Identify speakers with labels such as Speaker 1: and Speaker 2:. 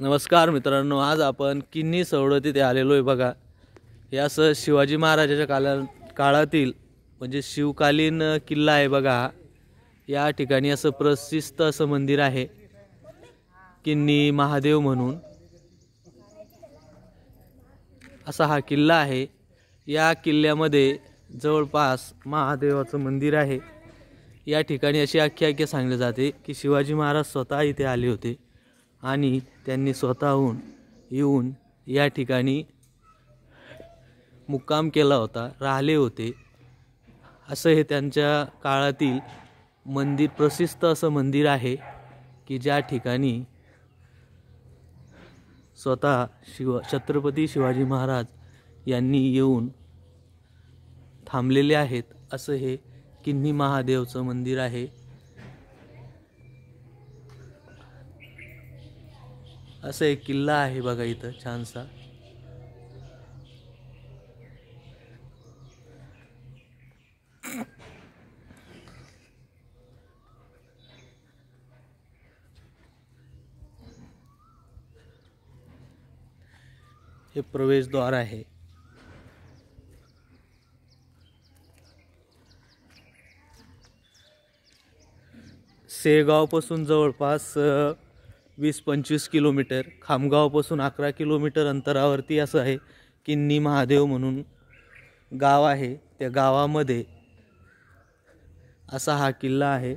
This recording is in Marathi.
Speaker 1: नमस्कार मित्रांनो, आज आपण किन्नी सवडत इथे आलेलो आहे बघा। हे असं शिवाजी महाराजाच्या काळातील म्हणजे शिवकालीन किल्ला आहे बघा। या ठिकाणी असं प्रसिद्ध असं मंदिर आहे किन्नी महादेव म्हणून असा हा किल्ला आहे। या किल्ल्यामध्ये जवळपास महादेवाचं मंदिर आहे। या ठिकाणी अशी आख्यायिका सांगली जाते की शिवाजी महाराज स्वतः इथे आले होते आणि त्यांनी स्वतःहून येऊन या ठिकाणी मुक्काम केला होता, राहिले होते। असं हे त्यांच्या काळातील मंदिर, प्रसिद्ध असं मंदिर आहे की ज्या ठिकाणी स्वतः छत्रपती शिवाजी महाराज यांनी येऊन थांबलेले आहेत। असं हे किन्नी महादेवचं मंदिर आहे। असं एक किल्ला आहे बघा इथं छानसा। हे प्रवेशद्वार आहे। सेगावपासून जवळपास 20-25 किलोमीटर, खामगावपासून 11 किलोमीटर अंतरावरती असं आहे किन्नी महादेव म्हणून गाव आहे। त्या गावामध्ये असा हा किल्ला आहे।